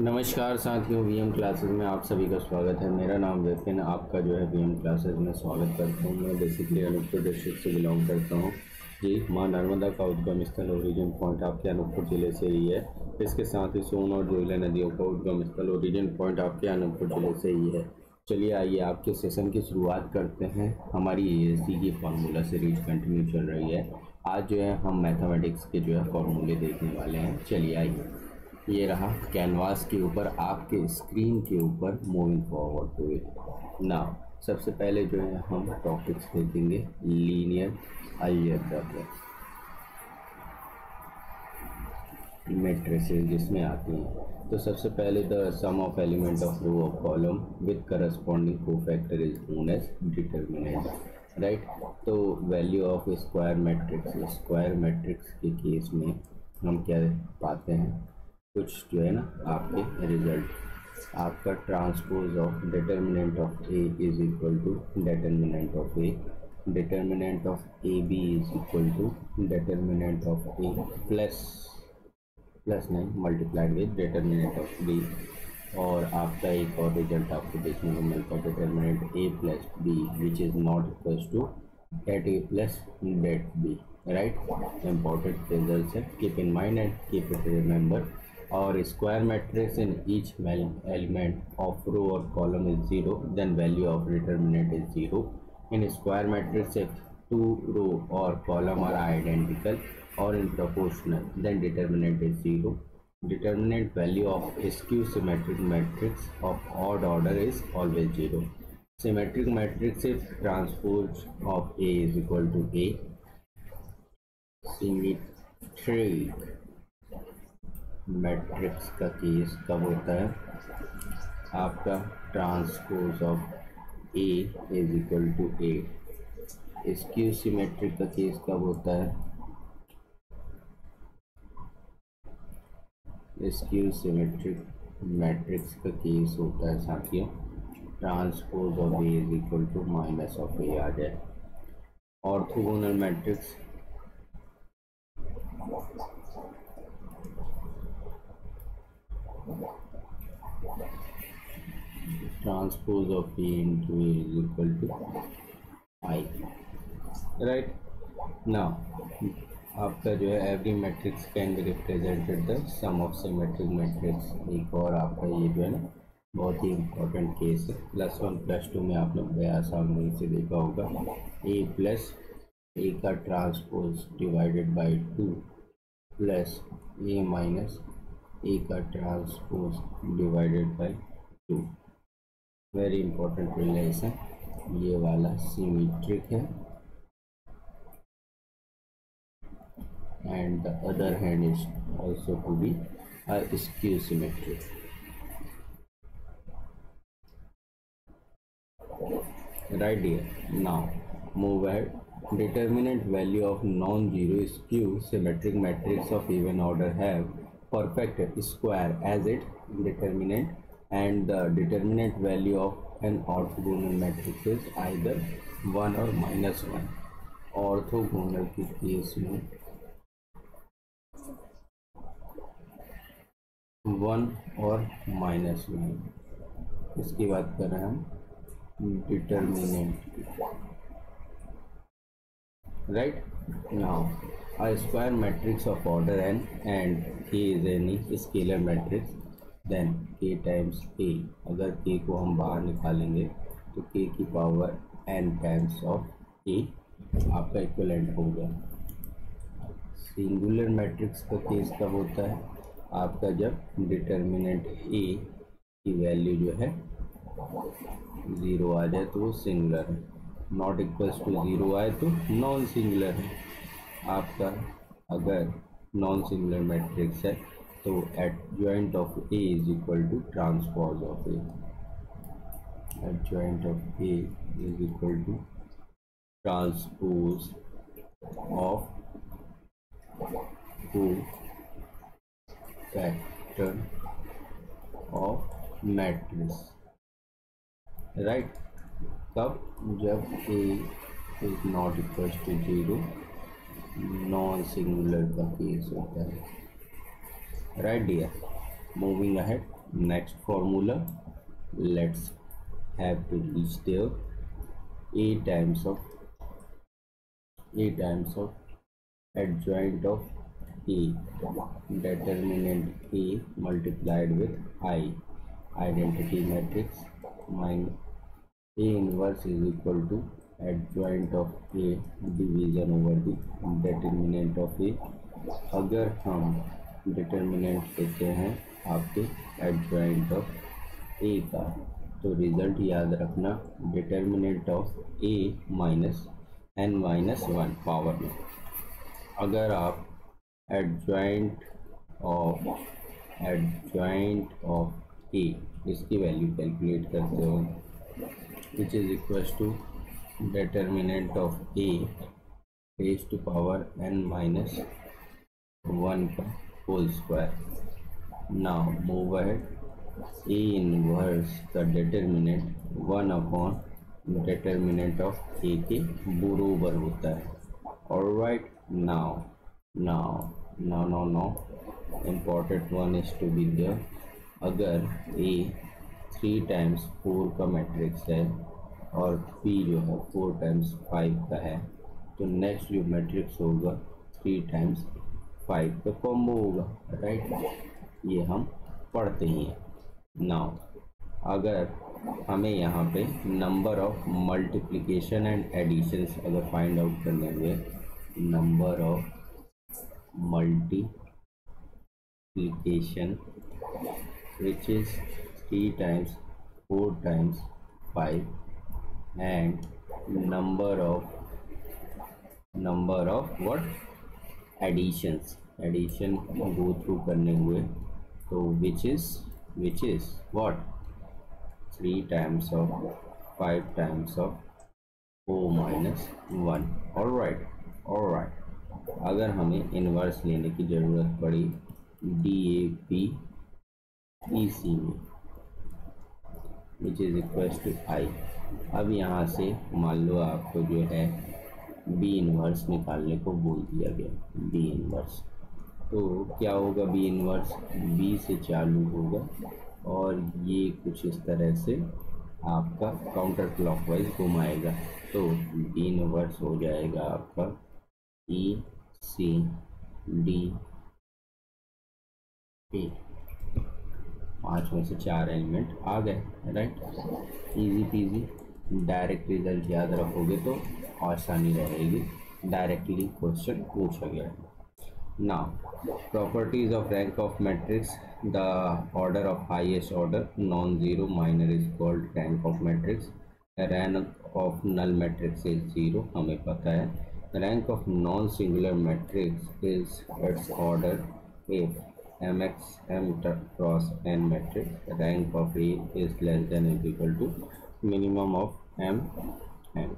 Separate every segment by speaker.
Speaker 1: नमस्कार साथियों, VM classes में आप सभी का स्वागत है। मेरा नाम विपिन, आपका जो है वीएम क्लासेस में स्वागत करता हूँ। मैं बेसिकली अनूपपुर डिस्ट्रिक्ट से बिलोंग करता हूँ जी। माँ नर्मदा का उद्गम स्थल ओरिजिन पॉइंट आपके अनूपपुर जिले से ही है। इसके साथ ही सोन और जोइला नदियों का उद्गम स्थल ओरिजिन पॉइंट आपके अनूपपुर जिले से ही है। चलिए आइए आपके सेशन की शुरुआत करते हैं। हमारी एएससी की फार्मूला सीरीज कंटिन्यू चल रही है। आज जो है हम मैथमेटिक्स के जो है फॉर्मूले देखने वाले हैं। चलिए आइए, ये रहा कैनवास के ऊपर, आपके स्क्रीन के ऊपर, moving forward to it now. सबसे पहले जो है हम टॉपिक्स देखेंगे लीनियर अलजेब्रा के मैट्रिसेस जिसमें आती हैं। तो सबसे पहले the sum of element of row of column with corresponding cofactor is known as determinant, right. तो वैल्यू ऑफ स्क्वायर मैट्रिक्स के केस में हम क्या पाते हैं, कुछ जो है ना आपके रिजल्ट। आपका transpose of determinant of A is equal to determinant of A, determinant of A B is equal to determinant of A plus नहीं multiplied with determinant of B. और आपका एक और रिजल्ट आपको देखने को मिलता है, determinant A plus B which is not equal to det A plus det B, right. Important result है, keep in mind and keep it remember. और square matrix in each element of row और column is zero, then value of determinant is zero. In square matrix if two row or column are identical or in proportional, then determinant is zero. Determinant value of skew symmetric matrix of odd order is always zero. Symmetric matrix if transpose of A is equal to A. Symmetric matrix का case कब होता है, आपका transpose of A is equal to A। Skew symmetric का case कब होता है, skew symmetric matrix का केस होता है साथियों, transpose of A is equal to minus of A आ जाए। Orthogonal matrix transpose of A into A is equal to I, right. Now आपका जो है every matrix can be represented the sum of symmetric matrix. एक और आपका ये जो है ना बहुत ही इम्पोर्टेंट केस है, +1 +2 में आपने बड़ा आसानी से देखा होगा, ए प्लस ए का transpose divided by 2 plus A minus A का transpose divided by 2। Very important relation, ये वाला सिमेट्रिक है and the other hand is also to be a skew symmetric, right here. Now move ahead. Determinant value of non-zero skew symmetric matrix of even order have perfect square as its determinant, and the determinant value of an orthogonal matrix is either 1 or -1। Orthogonal के case में 1 और -1, इसकी बात कर रहे हैं हम determinant की, right. Now a square matrix of order n and k is any scalar matrix, then k times a, अगर k को हम बाहर निकालेंगे तो k की power n times of a आपका इक्विवेलेंट हो गया। सिंगुलर मैट्रिक्स का केस कब होता है, आपका जब डिटर्मिनेंट ए की वैल्यू जो है 0 आ जाए तो वो सिंगुलर है, नॉट इक्वल्स टू 0 आए तो नॉन सिंगुलर है। आपका अगर नॉन सिंगुलर मैट्रिक्स है तो adjoint of A is equal to transpose of A, adjoint of A is equal to transpose of factor of matrix, right. कब, जब A is not equal to 0, non singular का case होता है, right dear. Moving ahead, next formula, let's have to reach there. a times of adjoint of a, determinant a multiplied with I, identity matrix, minus a inverse is equal to adjoint of a division over the determinant of a। अगर हम determinant लेते हैं आपके adjoint of a का, तो result याद रखना determinant of a minus n minus one power में। अगर आप adjoint of a इसकी वैल्यू कैलकुलेट करते हो, which is equals to determinant of a raised to power n minus 1 का whole square। Now move ahead, a inverse का determinant 1 upon determinant of a के बराबर होता है। Alright, now important one is to be there। अगर a 3 times 4 का matrix है और p जो है 4 टाइम्स 5 का है, तो नेक्स्ट जो मैट्रिक्स होगा 3 टाइम्स 5 का कॉम्बो होगा, राइट। ये हम पढ़ते ही हैं। नाउ अगर हमें यहाँ पे number of multiplication and additions अगर फाइंड आउट करने हुए, number of multiplication which is 3 times 4 times 5 and number of what addition go through करने हुए, तो which is what 3 times of 5 times of 4 minus 1। alright, अगर हमें इनवर्स लेने की ज़रूरत पड़ी DAP EC में, विच इज इक्वल टू आई। अब यहाँ से मान लो आपको जो है बी इनवर्स निकालने को बोल दिया गया, बी इनवर्स, तो क्या होगा बी इनवर्स, बी से चालू होगा और ये कुछ इस तरह से आपका काउंटर क्लॉकवाइज घुमाएगा, तो बी इनवर्स हो जाएगा आपका ECD ए। 5 में से 4 एलिमेंट आ गए, right. Easy PG, direct result याद रखोगे तो आसानी रहेगी, डायरेक्टली क्वेश्चन पूछा गया है। Now properties of rank of matrix, the order of highest order non zero minor is called rank of matrix, rank of null matrix is zero, हमें पता है। Rank of non singular matrix is its order if mx m cross n matrix rank of A is less than or equal to minimum of m n।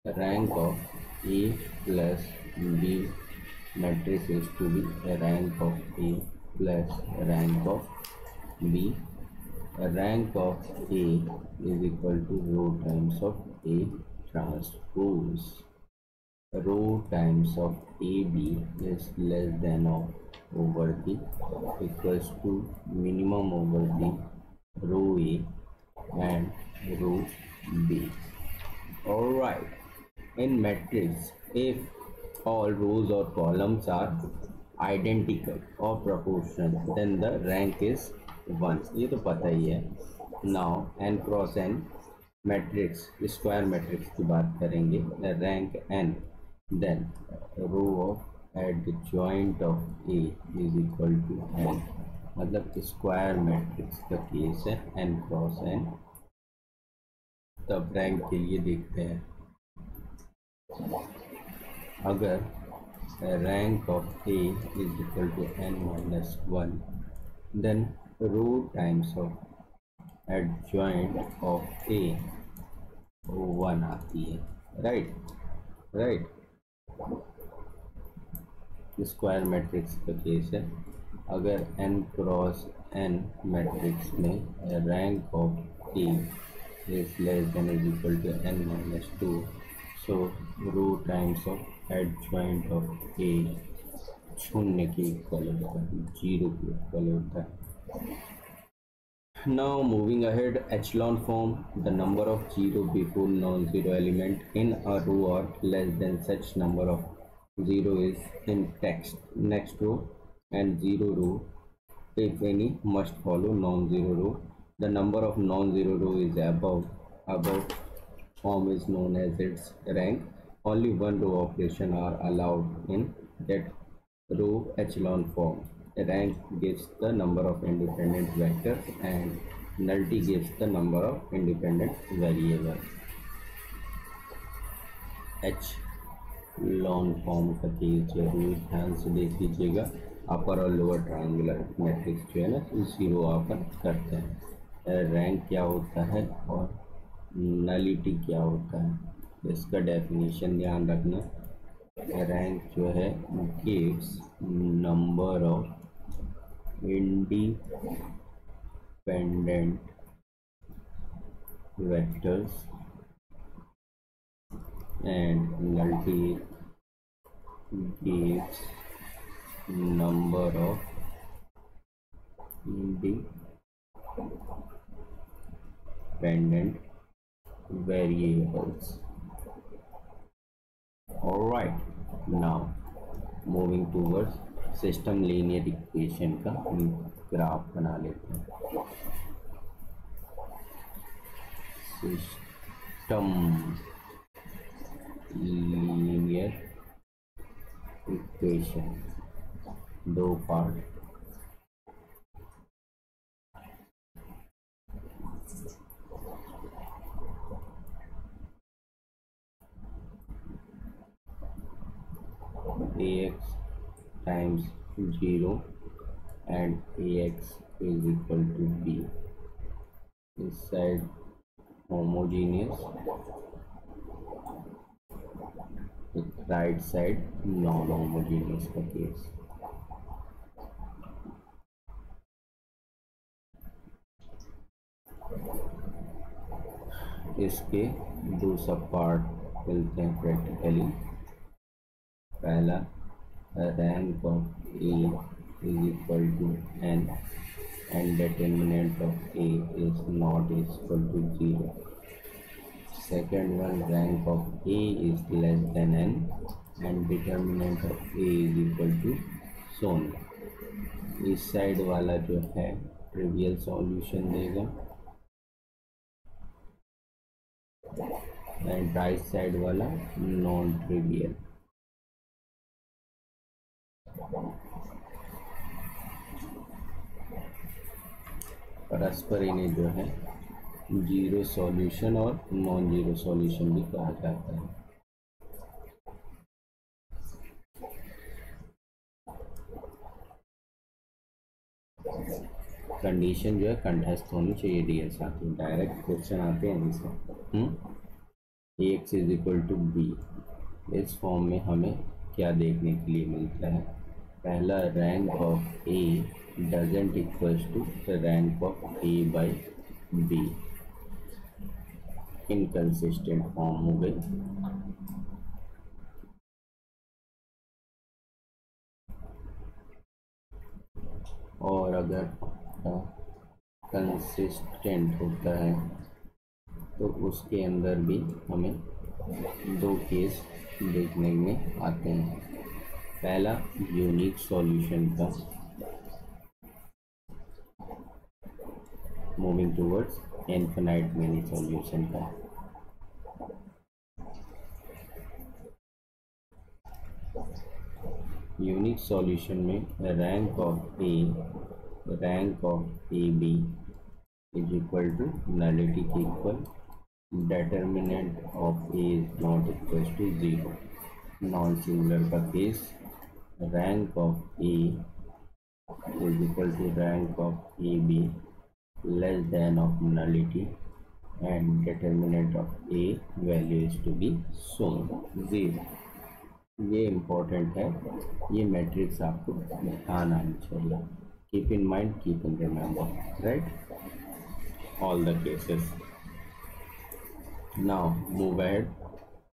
Speaker 1: rank of A plus B matrix is to be a rank of A plus rank of B। rank of A is equal to row times of A transpose, row times of AB is less than or over the equals to minimum over the row A and row B। alright, in matrix if all rows or columns are identical or proportional then the rank is 1, ये तो पता ही है। now n cross n matrix, square matrix की बात करेंगे, rank n then row of adjoint of A is equal to n, मतलब square matrix का case है n क्रॉस n। तब रैंक के लिए देखते हैं, अगर rank of A is equal to n minus 1 then row times of adjoint of A 1 आती है, राइट। स्क्वायर मैट्रिक्स का केस है, अगर n क्रॉस n मैट्रिक्स में rank of A is less than is equal to n minus 2, so row times of adjoint of A शून्य के equal होता है, जीरो के इक्वल होता है। Now moving ahead, echelon form, the number of zero before non-zero element in a row or less than such number of zero is in text next row and zero row, if any, must follow non-zero row. The number of non-zero row is above form is known as its rank. Only one row operation are allowed in that row echelon form. Rank gives the number of independent vectors and nullity gives the number of independent variables. echelon form का case जरूर ध्यान से देख लीजिएगा। अपर और lower triangular matrix जो है ना जीरो अपन करते हैं। रैंक क्या होता है और नलिटी क्या होता है, इसका डेफिनेशन ध्यान रखना। रैंक जो है gives number of independent vectors and nullity gives number of independent variables. All right, now moving towards system linear equation का ग्राफ बना लेते हैं। सिस्टम लीनियर इक्वेशन दो part. ax times 0 and ax is equal to b. This side homogeneous, right side non-homogeneous का case. इसके दो सब part मिलते हैं प्रैक्टिकली। पहला, rank of A is equal to n and determinant of A is not equal to zero. Second one, rank of A is less than n and determinant of A is equal to son. इस side वाला जो है trivial solution देगा and right side वाला non trivial. परस्पर इन्हें जो है जीरो सॉल्यूशन और नॉन जीरो सॉल्यूशन भी कहा जाता है। कंडीशन जो है कंठस्थ होनी चाहिए डियर साथियों। डायरेक्ट क्वेश्चन आते हैं इनसे। X is equal to B, इस फॉर्म में हमें क्या देखने के लिए मिलता है? पहला, rank of A doesn't equals to rank of A by B. Inconsistent form हो गई। और अगर कंसिस्टेंट होता है तो उसके अंदर भी हमें दो केस देखने में आते हैं। पहला, यूनिक सॉल्यूशन का, moving towards infinite many solution का। यूनिक सॉल्यूशन में rank of A B is equal to nullity के equal, determinant of A is not equal to zero. Non singular का case, rank of A is equal to rank of A B less than of nullity and determinant of A value is to be shown zero. ये important है, ये matrix आपको ध्यान आनी चाहिए। Keep in mind, keep in remember, right, all the cases. Now move ahead.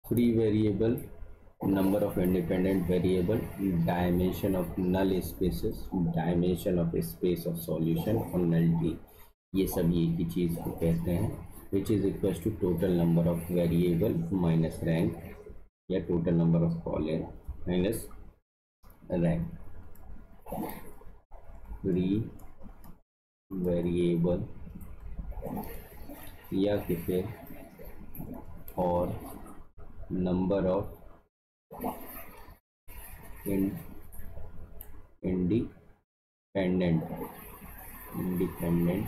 Speaker 1: Free variable number of independent variable, dimension of null spaces, dimension of space of solution और nullity, ये सब एक ही चीज़ को कहते हैं, which is equals to total number of variable minus rank या total number of column minus rank. Free variable या किसे और number of independent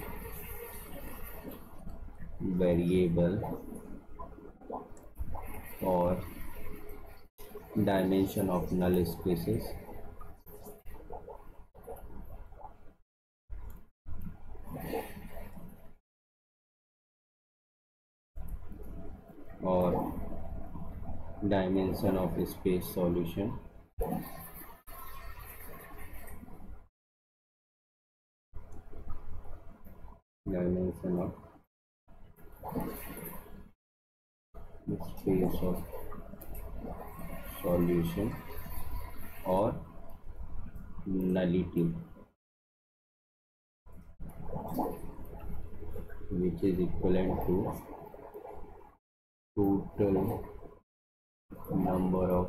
Speaker 1: variable और dimension of null spaces और dimension of space solution dimension of space of solution और nullity which is equivalent to total number of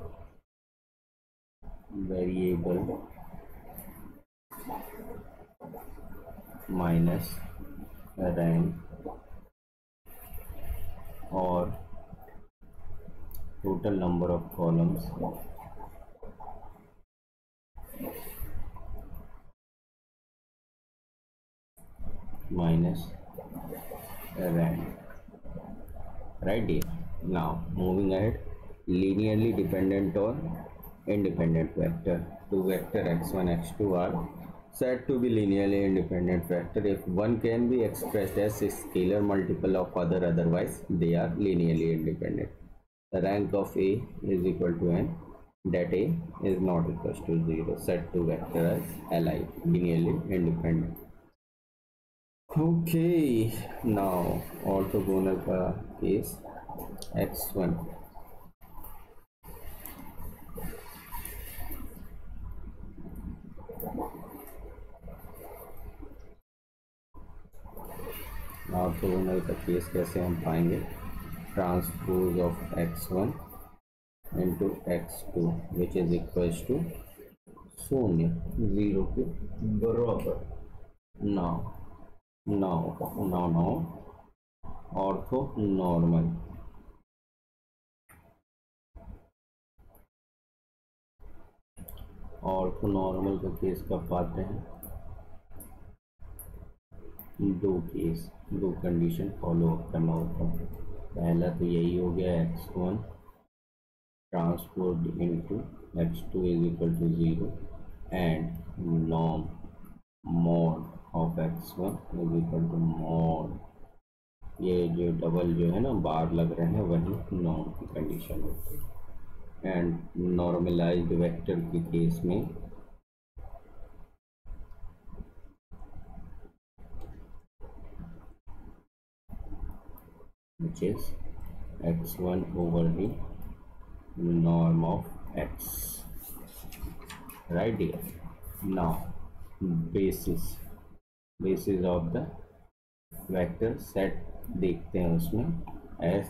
Speaker 1: variable minus rank और total number of columns minus rank. Right here. Now moving ahead, linearly dependent or independent vector. Two vector x1 x2 are said to be linearly independent vector if one can be expressed as a scalar multiple of other, otherwise they are linearly independent. The rank of A is equal to n, that A is not equal to 0. Set two vector as Li, linearly independent. Okay, now orthogonal का case x1. Orthogonal का case कैसे हम पाएंगे? Transpose of x1 into x2 which is equals to 0, 0 के बराबर. Now orthonormal. Orthonormal का case कब पाते हैं? दो कंडीशन फॉलो अप करना होता है. पहला तो यही हो गया x1 transpose into x2 is equal to 0 and norm mod of x1 is equal to mod, ये जो डबल जो है ना बार लग रहे हैं वही नॉर्म की कंडीशन होती है. एंड नॉर्मलाइज्ड वेक्टर के केस में which is x1 over the norm of x. Right here. Now basis of the vector set देखते हैं उसमें s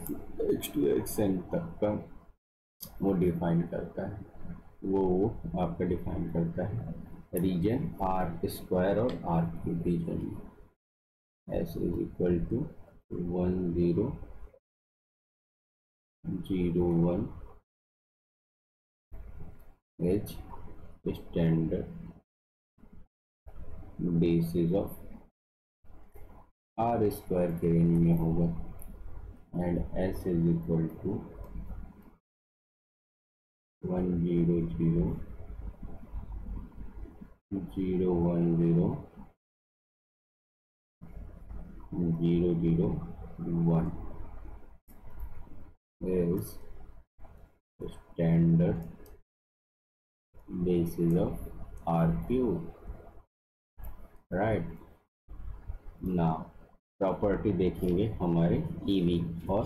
Speaker 1: x to xn तक का वो डिफाइन करता है, वो आपका डिफाइन करता है रीजन आर स्क्वायर और आर क्यूब रीजन में. s is equal to 1 0 0 1 h standard basis of R square के रेंज में होगा and s is equal to 1 0 0 0 1 0 0 0 1 is standard basis of R cube. Right. Now property देखेंगे हमारे EV और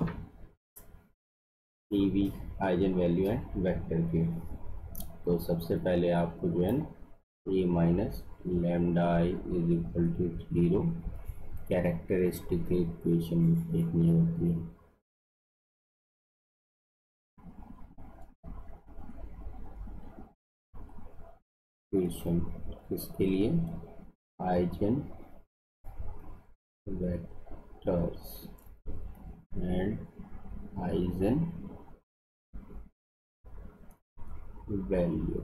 Speaker 1: EV eigen value and vector की। तो सबसे पहले आपको जो है A minus lambda I is equal to 0 characteristic equation देखनी होती है। इक्वेशन किसके लिए? Eigen vectors and eigen value.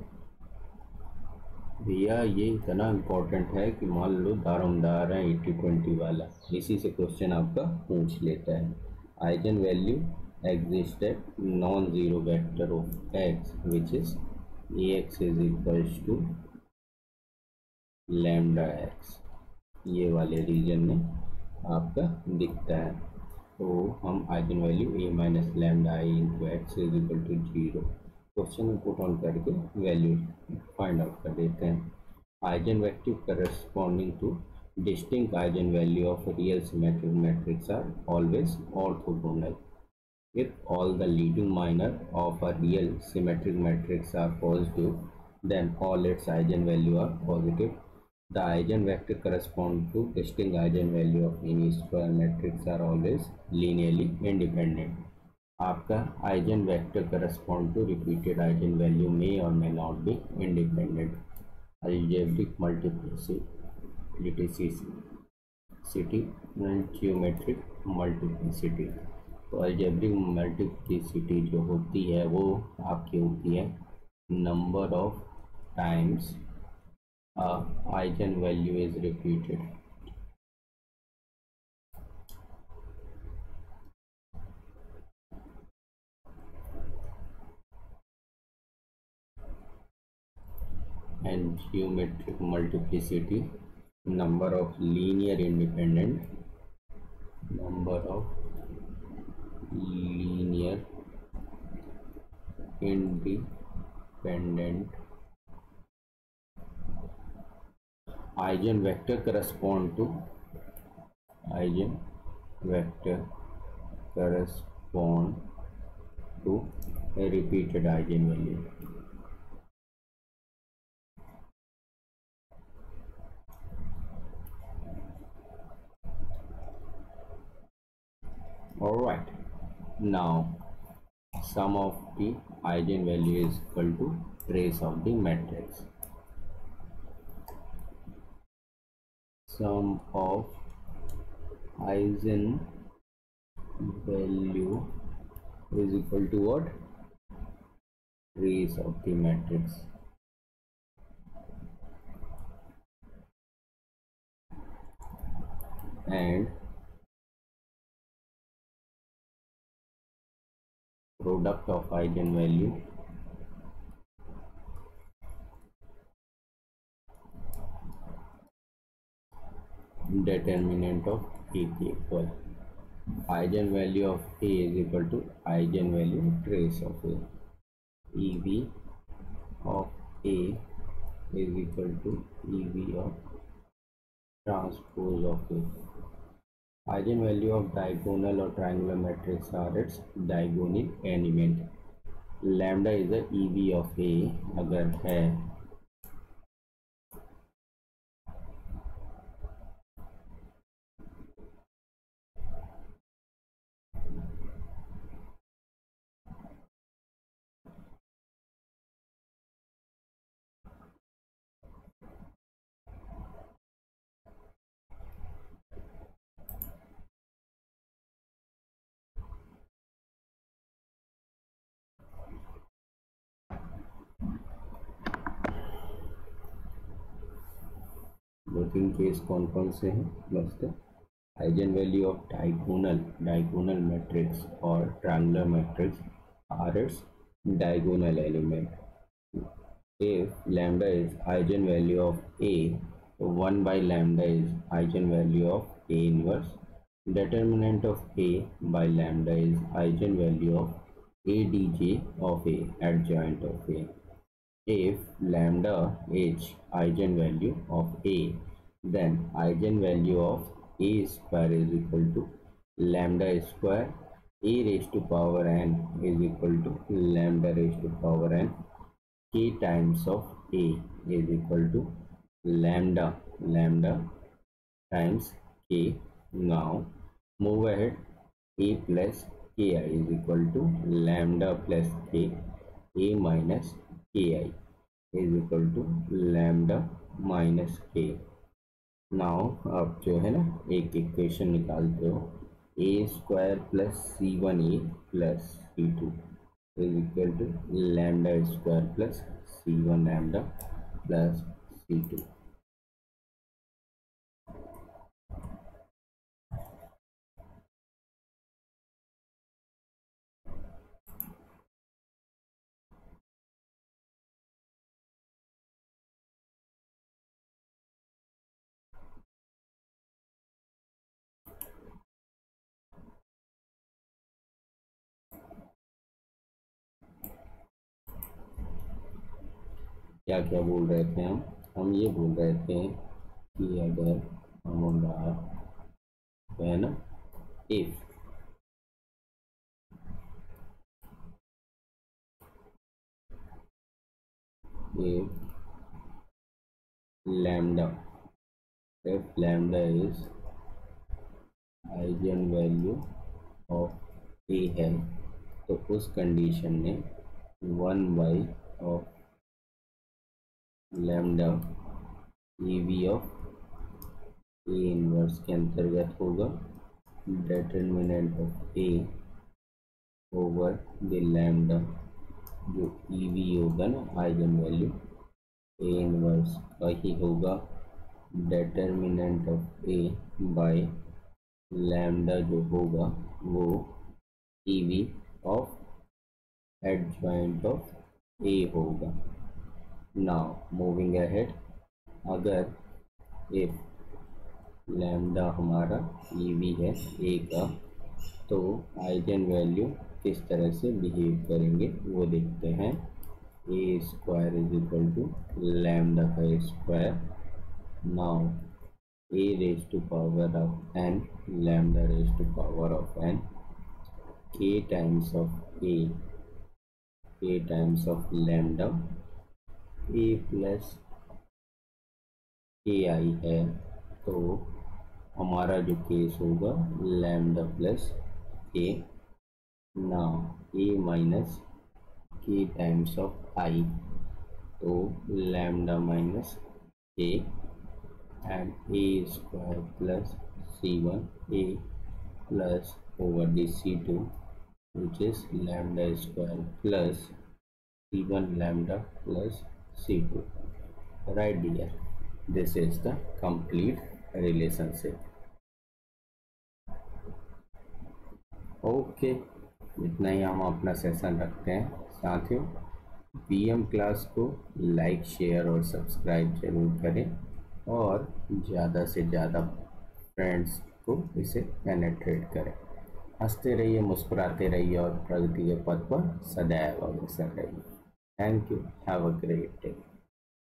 Speaker 1: भैया ये इतना इम्पोर्टेंट है कि मान लो दारोमदार है 80-20 वाला, इसी से क्वेश्चन आपका पूछ लेता है। Eigen value exist at non zero vector of X which is A X is equals to lambda X, ये वाले रीजन में आपका दिखता है। तो हम eigen value A minus lambda I into X is equal to 0 question में put on करके वैल्यू फाइंड आउट कर देते हैं। Eigen vector corresponding to distinct eigen value of real symmetric matrix are always orthogonal if all the leading minor of a real symmetric matrix are positive, then all its eigenvalue are positive. The eigenvector correspond to distinct eigenvalue of any square matrix are always linearly independent. आपका eigen vector correspond to repeated eigen value में और may not be independent. Algebraic multiplicity and geometric multiplicity. तो algebraic multiplicity जो होती है वो आपकी होती है number of times eigen value is repeated. And geometric multiplicity number of linear independent number of linear independent eigenvector correspond to eigenvector correspond to a repeated eigenvalue. All right, now sum of the eigenvalue is equal to trace of the matrix. Sum of eigenvalue is equal to what? Trace of the matrix. And product of eigenvalue determinant of A equal eigenvalue of A is equal to eigenvalue trace of A. EV of A is equal to EV of transpose of A. Eigenvalue of diagonal or triangular matrix are its diagonal element. Lambda is the EV of A अगर है working case कौन कौन से हैं मस्त eigen value of diagonal matrix और triangular matrix are its diagonal element. if lambda is eigenvalue of A, so 1 by lambda is eigenvalue of A inverse. Determinant of A by lambda is eigenvalue of ADJ of A, adjoint of A. If lambda is eigenvalue of A, then eigenvalue of A square is equal to lambda square a raised to power n is equal to lambda raised to power n. K times of a is equal to lambda times k. Now move ahead. A plus ki is equal to lambda plus k. A minus ki is equal to lambda minus k. Now आप जो है ना एक equation निकालते हो A square plus C one A plus C two is equal to lambda square plus C one lambda plus C two. क्या क्या बोल रहे थे हम ये बोल रहे थे कि अगर हमारा है ना if lambda if lambda is eigen value of A है तो उस कंडीशन में 1 of lambda E V of A inverse के अंतर्गत होगा determinant of A over the lambda जो ई वी होगा ना आइगन वैल्यू ए इनवर्स का ही होगा determinant of A by lambda जो होगा वो E V of adjoint of A होगा. नाउ मूविंग अहेड अगर इफ लैम्डा हमारा ई वी है ए का तो आइगन वैल्यू किस तरह से बिहेव करेंगे वो देखते हैं. A square is equal to lambda का square. Now a raised to power of n lambda raised to power of n k times of lambda a plus ki है तो हमारा जो केस होगा लैम्डा प्लस के. नाउ a माइनस के times of आई तो lambda minus के and a square plus c1 a plus over the c2 which is lambda square plus c1 lambda plus c2. Right dear, this is the complete relationship. Okay इतना ही हम अपना session रखते हैं साथियों. PM class को like share और subscribe जरूर करें और ज़्यादा से ज़्यादा फ्रेंड्स को इसे पेनेट्रेट करें. हंसते रहिए, मुस्कुराते रहिए और प्रगति के पथ पर सदैव अग्रसर रहिए. Thank you. Have a great day.